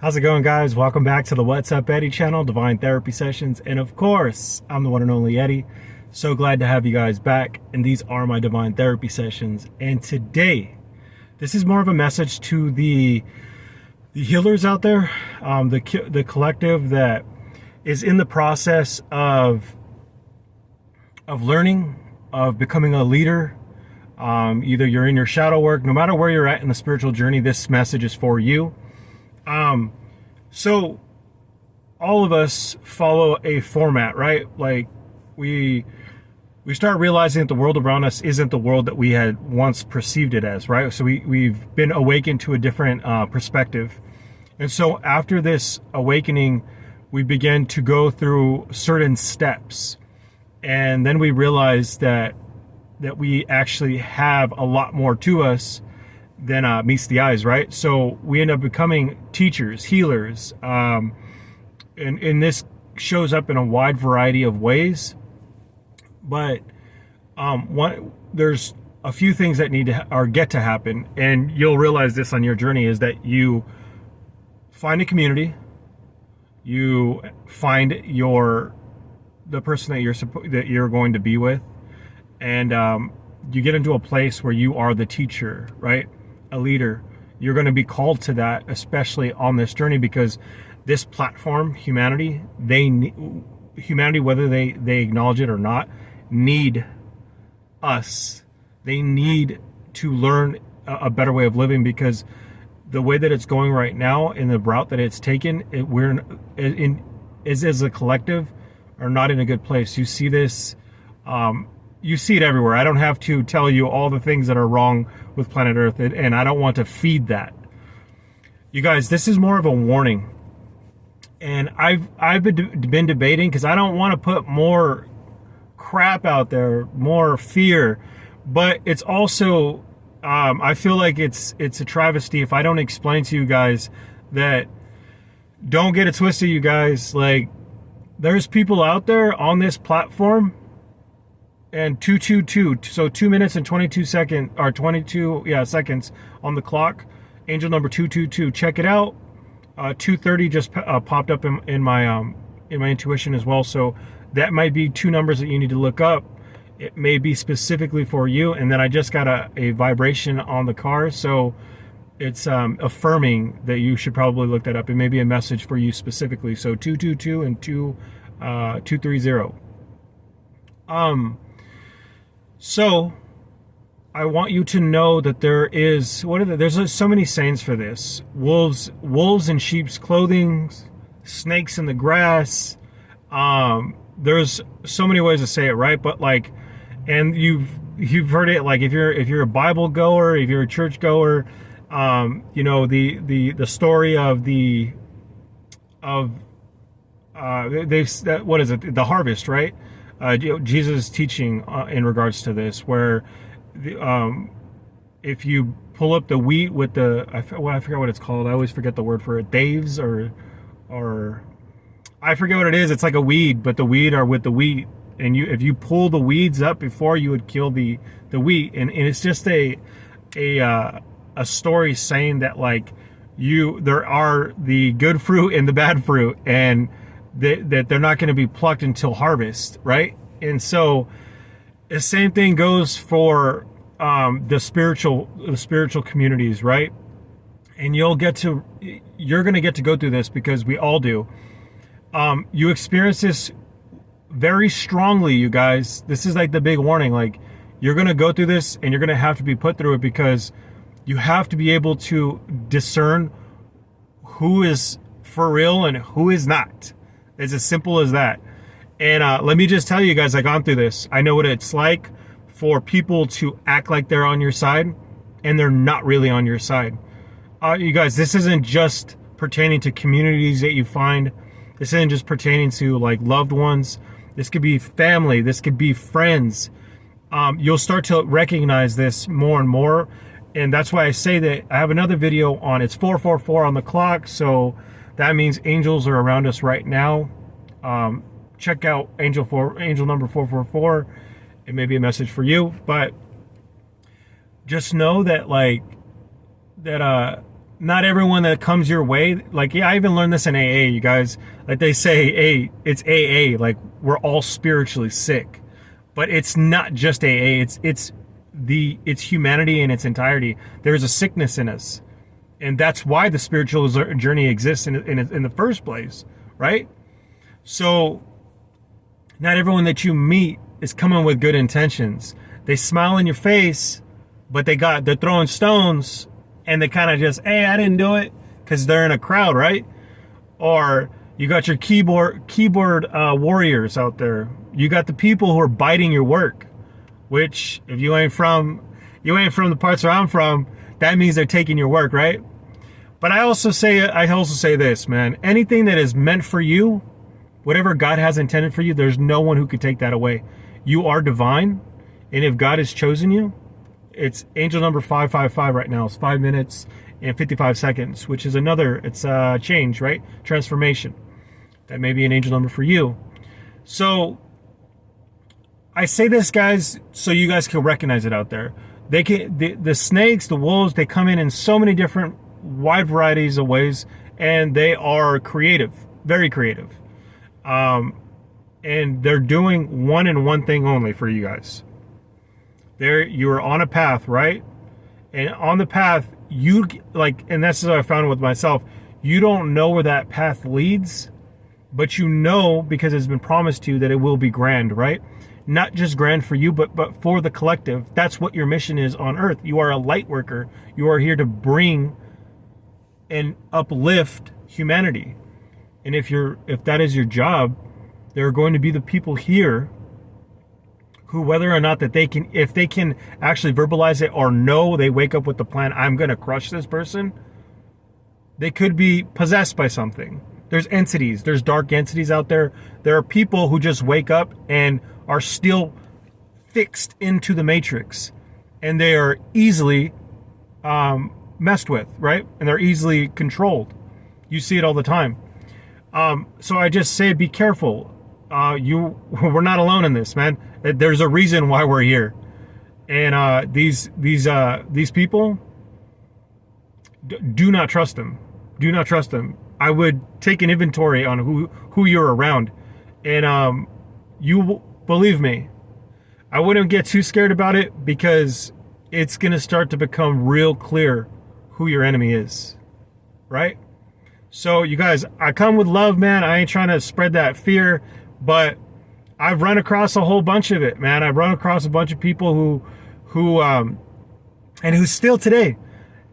How's it going, guys? Welcome back to the What's Up Eddie channel, Divine Therapy Sessions. And of course, I'm the one and only Eddie. So glad to have you guys back. And these are my Divine Therapy Sessions. And today, this is more of a message to the healers out there, the collective that is in the process of learning, of becoming a leader. Either you're in your shadow work, no matter where you're at in the spiritual journey, this message is for you. So all of us follow a format, right? Like we start realizing that the world around us isn't the world that we had once perceived it as, right? So we've been awakened to a different perspective. And so after this awakening, we begin to go through certain steps. And then we realize that we actually have a lot more to us than meets the eyes, right? So we end up becoming teachers, healers, and this shows up in a wide variety of ways. But there's a few things that need to get to happen, and you'll realize this on your journey, is that you find a community, you find the person that you're going to be with, and you get into a place where you are the teacher, right? A leader. You're going to be called to that, especially on this journey, because this platform, humanity, whether they acknowledge it or not, need us. They need to learn a better way of living, because the way that it's going right now, in the route that it's taken, as a collective, are not in a good place. You see this. You see it everywhere. I don't have to tell you all the things that are wrong with planet Earth, and I don't want to feed that. You guys, this is more of a warning. And I've been debating, because I don't want to put more crap out there, more fear, but it's also, I feel like it's a travesty if I don't explain to you guys that, don't get it twisted, you guys, like, there's people out there on this platform, and 222, so 2 minutes and 22 seconds, or 22 seconds on the clock, angel number 222. Check it out. 230 just popped up in my intuition as well, so that might be two numbers that you need to look up. It may be specifically for you. And then I just got a vibration on the car, so it's affirming that you should probably look that up. It may be a message for you specifically. So 222 and 230. So I want you to know that there's so many sayings for this. Wolves in sheep's clothing, snakes in the grass. There's so many ways to say it, right? But like, and you've heard it, like if you're a Bible goer, if you're a church goer, you know, the story of what is it? The harvest, right? Jesus' teaching in regards to this, where if you pull up the wheat with I forget what it's called. I always forget the word for it. Daves or I forget what it is. It's like a weed, but the weed are with the wheat, and if you pull the weeds up before, you would kill the wheat, and it's just a story saying that, like, there are the good fruit and the bad fruit, and that they're not going to be plucked until harvest, right? And so the same thing goes for the spiritual communities, right? And you're going to get to go through this, because we all do. You experience this very strongly, you guys. This is like the big warning. Like, you're going to go through this, and you're going to have to be put through it, because you have to be able to discern who is for real and who is not. It's as simple as that. And let me just tell you guys, I've gone through this. I know what it's like for people to act like they're on your side, and they're not really on your side. You guys, this isn't just pertaining to communities that you find. This isn't just pertaining to, like, loved ones. This could be family. This could be friends. You'll start to recognize this more and more. And that's why I say that I have another video on, it's 444 on the clock. So that means angels are around us right now. Check out angel number 444. It may be a message for you, but just know that, like, not everyone that comes your way, like, yeah, I even learned this in AA, you guys. Like they say, hey, it's AA, like we're all spiritually sick. But it's not just AA, it's humanity in its entirety. There's a sickness in us. And that's why the spiritual journey exists in the first place, right? So not everyone that you meet is coming with good intentions. They smile in your face, but they're throwing stones, and they kind of just, hey, I didn't do it, because they're in a crowd, right? Or you got your keyboard warriors out there. You got the people who are biting your work, which if you ain't from the parts where I'm from, that means they're taking your work, right? But I also say this, man. Anything that is meant for you, whatever God has intended for you, there's no one who could take that away. You are divine, and if God has chosen you, it's angel number 555 right now. It's 5 minutes and 55 seconds, which is it's a change, right? Transformation. That may be an angel number for you. So I say this, guys, so you guys can recognize it out there. The snakes, the wolves, they come in so many different wide varieties of ways, and they are creative, very creative. And they're doing one thing only for you guys. You are on a path, right? And on the path, and that's what I found with myself, you don't know where that path leads, but you know, because it's been promised to you, that it will be grand, right? Not just grand for you, but for the collective. That's what your mission is on earth. You are a light worker. You are here to bring and uplift humanity. And if that is your job, there are going to be the people here who, whether or not if they can actually verbalize it, or know, they wake up with the plan, I'm going to crush this person, they could be possessed by something. There's entities, there's dark entities out there. There are people who just wake up and are still fixed into the matrix, and they are easily messed with, right? And they're easily controlled. You see it all the time. So I just say, be careful. We're not alone in this, man. There's a reason why we're here. And these people, do not trust them. Do not trust them. I would take an inventory on who you're around. And you believe me, I wouldn't get too scared about it, because it's going to start to become real clear who your enemy is, right? So you guys, I come with love, man. I ain't trying to spread that fear, but I've run across a whole bunch of it, man. I've run across a bunch of people who still today,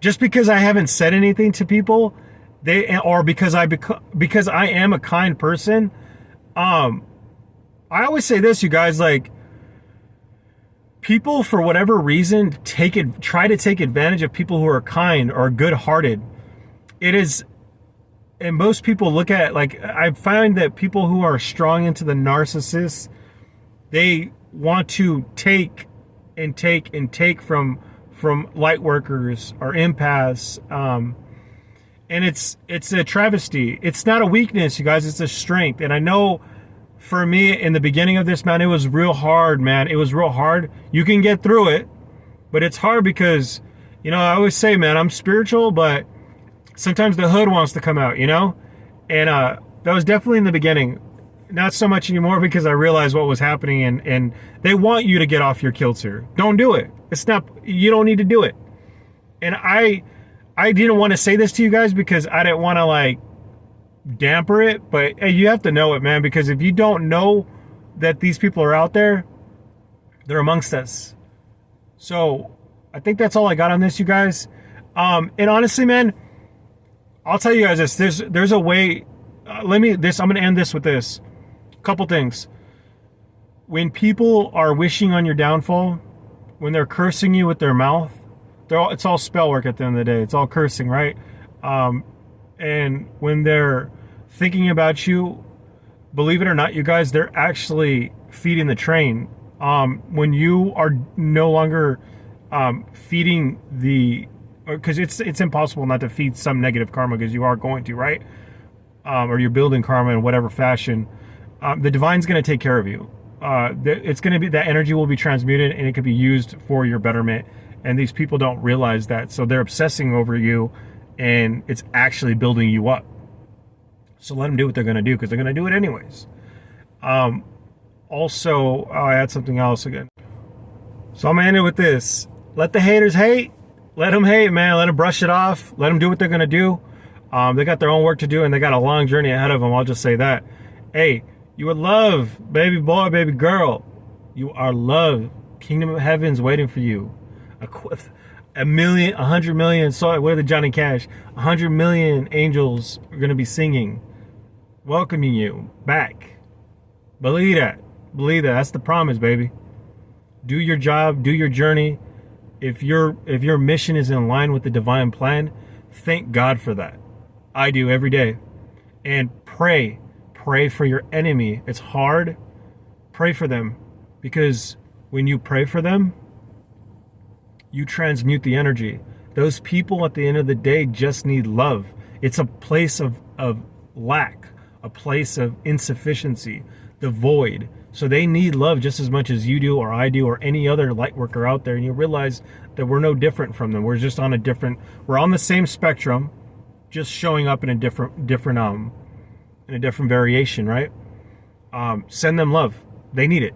just because I haven't said anything to people, because I am a kind person. I always say this, you guys, like, people, for whatever reason, try to take advantage of people who are kind or good-hearted. It is, and most people look at it, like, I find that people who are strong into the narcissists, they want to take and take and take from light workers or empaths. And it's a travesty. It's not a weakness, you guys. It's a strength. And I know, for me, in the beginning of this, man, it was real hard, man. It was real hard. You can get through it, but it's hard because, I always say, man, I'm spiritual, but sometimes the hood wants to come out, And that was definitely in the beginning. Not so much anymore, because I realized what was happening, and they want you to get off your kilter. Don't do it. You don't need to do it. And I didn't want to say this to you guys, because I didn't want to, damper it, but hey, you have to know it, man, because if you don't know that these people are out there, they're amongst us. So I think that's all I got on this, you guys. And honestly, man, I'll tell you guys this. There's a way. I'm going to end this with this. Couple things. When people are wishing on your downfall, when they're cursing you with their mouth, it's all spell work at the end of the day. It's all cursing, right? And when they're thinking about you, believe it or not, you guys, they're actually feeding the train. When you are no longer feeding because it's impossible not to feed some negative karma, because you are going to, right? Or you're building karma in whatever fashion. The divine's going to take care of you. It's going to be, that energy will be transmuted, and it could be used for your betterment. And these people don't realize that, so they're obsessing over you, and it's actually building you up. So let them do what they're going to do, because they're going to do it anyways. Also, I had something else again. So I'm going to end it with this. Let the haters hate. Let them hate, man. Let them brush it off. Let them do what they're going to do. They got their own work to do, and they got a long journey ahead of them. I'll just say that. Hey, you are loved, baby boy, baby girl. You are loved. Kingdom of Heaven's waiting for you. A million, 100 million, sorry, what are the Johnny Cash? 100 million angels are going to be singing, welcoming you back. Believe that. Believe that. That's the promise, baby. Do your job. Do your journey. If your mission is in line with the divine plan, thank God for that. I do every day. And pray. Pray for your enemy. It's hard. Pray for them. Because when you pray for them, you transmute the energy. Those people at the end of the day just need love. It's a place of lack, a place of insufficiency, the void. So they need love just as much as you do, or I do, or any other light worker out there. And you realize that we're no different from them. We're just on we're on the same spectrum, just showing up in a different variation, right? Send them love. They need it.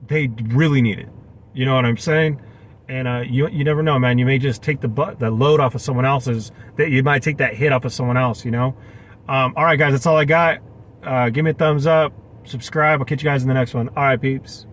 They really need it. You know what I'm saying? And you never know, man. You may just take the load off of someone else's. That you might take that hit off of someone else. You know. All right, guys. That's all I got. Give me a thumbs up. Subscribe. I'll catch you guys in the next one. All right, peeps.